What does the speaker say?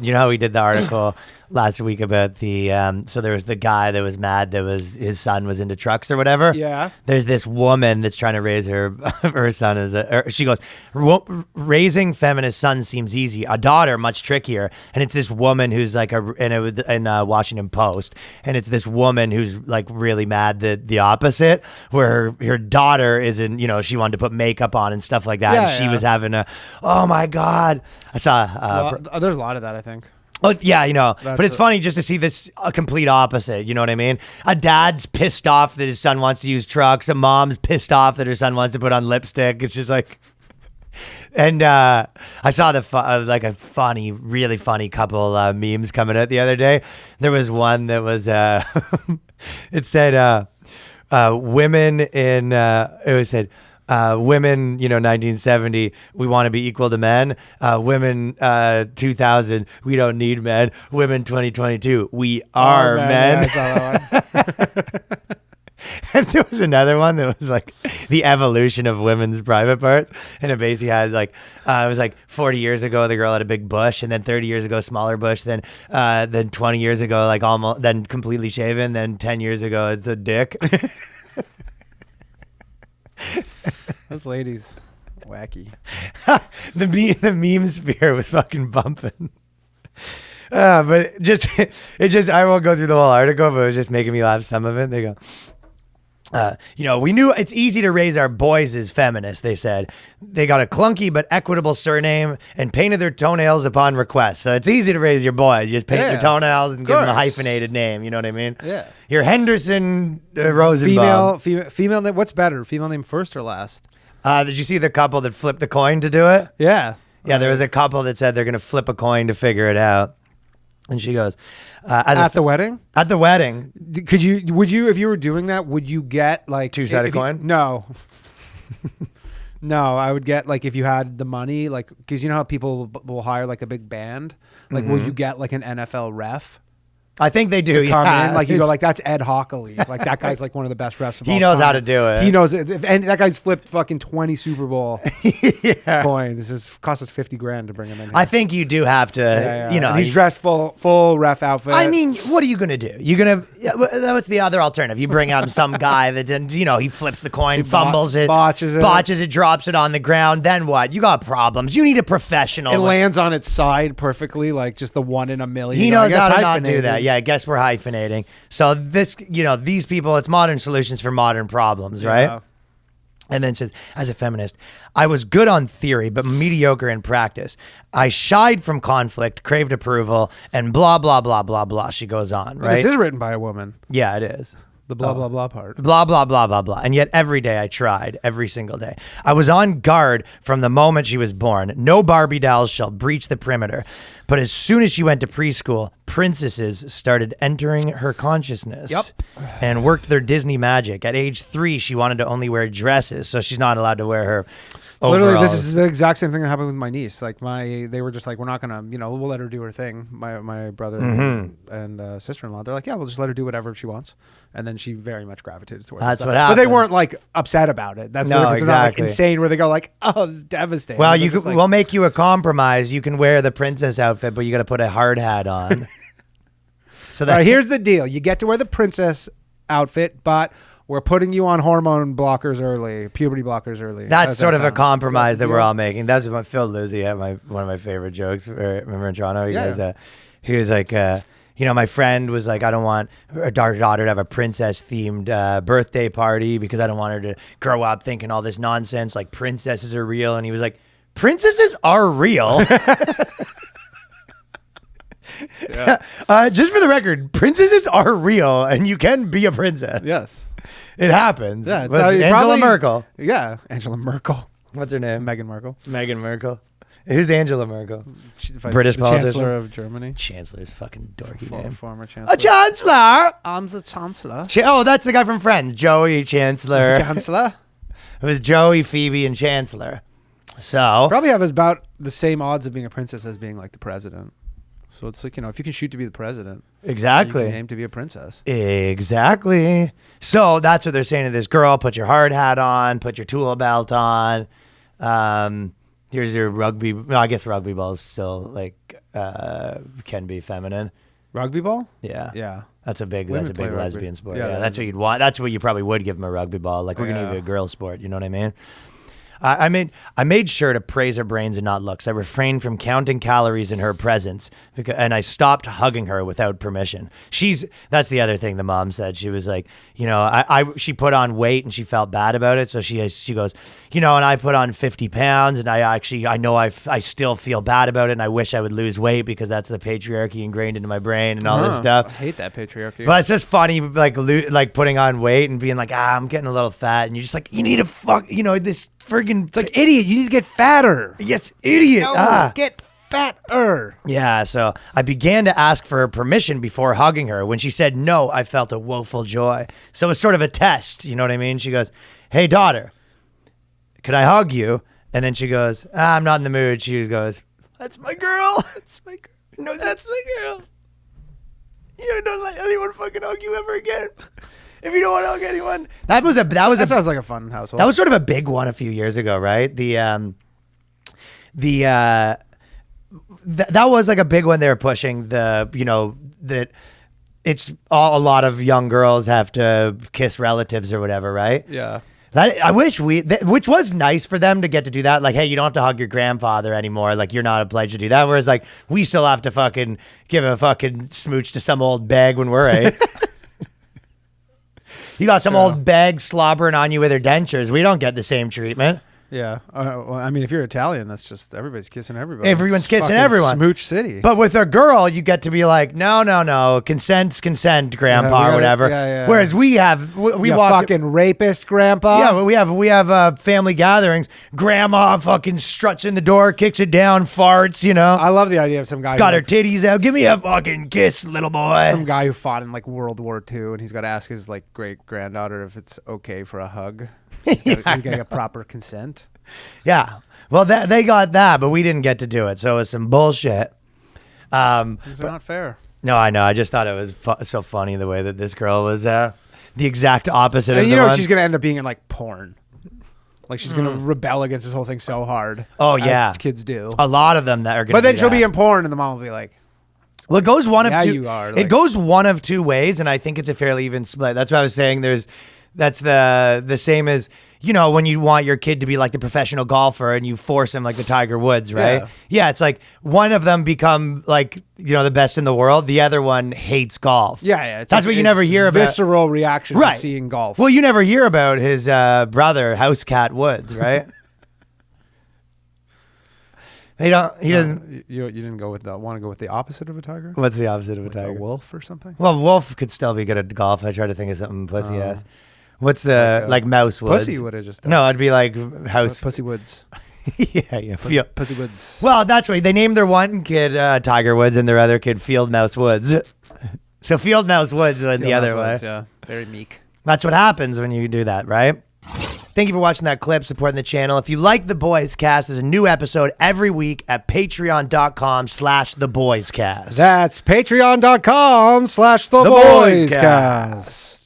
You know how we did the article last week about the so there was the guy that was mad that was his son was into trucks or whatever. Yeah. There's this woman that's trying to raise her son as she goes, raising feminist sons seems easy, a daughter much trickier. And it's this woman who's like in Washington Post, and it's this woman who's like really mad that the opposite, where her daughter is in, she wanted to put makeup on and stuff like that, and she was having oh my god, I saw there's a lot of that, I think. Oh yeah, but it's funny just to see this a complete opposite. You know what I mean? A dad's pissed off that his son wants to use trucks. A mom's pissed off that her son wants to put on lipstick. It's just like, and I saw a funny, really funny couple memes coming out the other day. There was one that was it said women in it said. Women, 1970, we want to be equal to men. Women, 2000, we don't need men. Women, 2022, we are men. Yeah, I saw that one. And there was another one that was like the evolution of women's private parts. And it basically had like, it was like 40 years ago, the girl had a big bush, and then 30 years ago, smaller bush. Then 20 years ago, like almost, then completely shaven. Then 10 years ago, it's a dick. Those ladies, wacky. the meme sphere was fucking bumping. But it just I won't go through the whole article, but it was just making me laugh. Some of it, they go, we knew it's easy to raise our boys as feminists, they said. They got a clunky but equitable surname and painted their toenails upon request. So it's easy to raise your boys. You just paint their toenails and give them a hyphenated name. You know what I mean? Yeah. You're Henderson Rosenbaum. Female name. What's better, female name first or last? Did you see the couple that flipped the coin to do it? Yeah. Yeah, there was a couple that said they're going to flip a coin to figure it out. And she goes, at the wedding? At the wedding. Would you, if you were doing that, would you get like two-sided coin? No. No, I would get like, if you had the money, like, because you know how people will hire like a big band? Like, will you get like an NFL ref? I think they do. Come in, like you go, like that's Ed Hockley. Like that guy's like one of the best refs of all time. He knows how to do it. He knows it, and that guy's flipped fucking 20 Super Bowl coins. This cost us $50,000 to bring him in here. I think you do have to. And he's dressed full ref outfit. I mean, what are you gonna do? You're gonna. What's the other alternative? You bring out some guy that didn't. He flips the coin, fumbles it, botches it, drops it on the ground. Then what? You got problems. You need a professional. It lands on its side perfectly, like just the one in a million. He knows how to not do that. Yeah, I guess we're hyphenating. So this, these people, it's modern solutions for modern problems, right? Yeah. And then says, as a feminist, I was good on theory, but mediocre in practice. I shied from conflict, craved approval, and blah, blah, blah, blah, blah. She goes on, right? This is written by a woman. Yeah, it is. The blah, blah, blah part. Blah, blah, blah, blah, blah. And yet every day I tried, every single day. I was on guard from the moment she was born. No Barbie dolls shall breach the perimeter. But as soon as she went to preschool, princesses started entering her consciousness. Yep. And worked their Disney magic. At age 3, she wanted to only wear dresses, so she's not allowed to wear her literally, overalls. this is the exact same thing that happened with my niece. Like they were just like, we're not gonna, we'll let her do her thing. My brother and sister-in-law, they're like, yeah, we'll just let her do whatever she wants. And then she very much gravitated towards That's it. what happened. But they weren't like upset about it. That's the difference. They're not like insane where they go like, oh, this is devastating. Well, we'll make you a compromise. You can wear the princess outfit, but you got to put a hard hat on. So all right, here's the deal. You get to wear the princess outfit, but we're putting you on hormone blockers early, puberty blockers early. That's sort of a compromise that we're all making. That's what Phil Lizzie had one of my favorite jokes. Remember in Toronto? He was like, my friend was like, I don't want our daughter to have a princess-themed birthday party because I don't want her to grow up thinking all this nonsense like princesses are real. And he was like, princesses are real. Just for the record, princesses are real, and you can be a princess. Yes, it happens. Yeah, Angela Merkel. Yeah, Angela Merkel. What's her name? Meghan Merkel. Meghan Merkel. Who's Angela Merkel? British politician. Chancellor of Germany. Chancellor's fucking dorky name. Former chancellor. A chancellor. I'm the chancellor. That's the guy from Friends. Joey Chancellor. Chancellor. It was Joey, Phoebe, and Chancellor. So probably have about the same odds of being a princess as being like the president. So it's like, if you can shoot to be the president. Exactly. You can aim to be a princess. Exactly. So that's what they're saying to this girl. Put your hard hat on. Put your tool belt on. Here's your rugby. No, I guess rugby balls still like can be feminine. Rugby ball? Yeah. Yeah. That's a big Women play rugby. lesbian sport. Yeah, Yeah, that's what you'd want. That's what you probably would give them a rugby ball. Like, we're going to give you a girl sport. You know what I mean? I made sure to praise her brains and not looks. I refrained from counting calories in her presence, and I stopped hugging her without permission. That's the other thing the mom said. She was like, she put on weight and she felt bad about it. So she goes, and I put on 50 pounds and I know I still feel bad about it and I wish I would lose weight because that's the patriarchy ingrained into my brain and all this stuff. I hate that patriarchy. But it's just funny, like putting on weight and being like, I'm getting a little fat, and you're just like, you need to this friggin'. It's like, idiot, you need to get fatter. Yes, idiot. No, get fatter. Yeah, so I began to ask for her permission before hugging her. When she said no, I felt a woeful joy. So it's sort of a test, you know what I mean? She goes, hey, daughter, can I hug you? And then she goes, I'm not in the mood. She goes, that's my girl. That's my girl. No, that's my girl. You don't let anyone fucking hug you ever again. If you don't want to hug anyone. That sounds like a fun household. That was sort of a big one a few years ago, right? That was like a big one they were pushing, that it's a lot of young girls have to kiss relatives or whatever, right? Yeah. I wish which was nice for them to get to do that. Like, hey, you don't have to hug your grandfather anymore. Like, you're not obliged to do that. Whereas, like, we still have to fucking give a fucking smooch to some old bag when we're 8. You got some old bag slobbering on you with her dentures. We don't get the same treatment. Yeah. Well, I mean, if you're Italian, that's just everybody's kissing everybody. Everyone's It's kissing fucking everyone. Smooch city. But with a girl, you get to be like, no, consent, grandpa, or whatever. Yeah. Whereas we walk fucking rapist, grandpa. Yeah, we have family gatherings. Grandma fucking struts in the door, kicks it down, farts. I love the idea of some guy Got her titties out. Give me a fucking kiss, little boy. Some guy who fought in like World War II, and he's got to ask his like great granddaughter if it's okay for a hug. He's got to get proper consent. Yeah. Well, they got that, but we didn't get to do it. So it was some bullshit. Things are not fair. No, I know. I just thought it was so funny the way that this girl was the exact opposite of And the one. she's going to end up being in like porn. Like she's going to rebel against this whole thing so hard. Oh, yeah. As kids do. A lot of them that are going to But then she'll be in porn and the mom will be like, well, it goes one of two. You are. It goes one of two ways, and I think it's a fairly even split. That's what I was saying. That's the same as, when you want your kid to be like the professional golfer and you force him like the Tiger Woods, right? Yeah, it's like one of them become like, the best in the world. The other one hates golf. Yeah. That's what you never hear about. Visceral reaction to seeing golf. Well, you never hear about his brother, House Cat Woods, right? He doesn't. You didn't go with want to go with the opposite of a tiger? What's the opposite of a like tiger? A wolf or something? Well, wolf could still be good at golf. I try to think of something pussy ass. What's the like Mouse Woods? Pussy would have just done. No, it'd be like House Pussy Woods. yeah. Pussy Woods. Well, that's right. They named their one kid Tiger Woods and their other kid Field Mouse Woods. So Field Mouse Woods went the other way. Yeah, very meek. That's what happens when you do that, right? Thank you for watching that clip, supporting the channel. If you like The Boyscast, there's a new episode every week at patreon.com/TheBoyscast. That's patreon.com/TheBoyscast.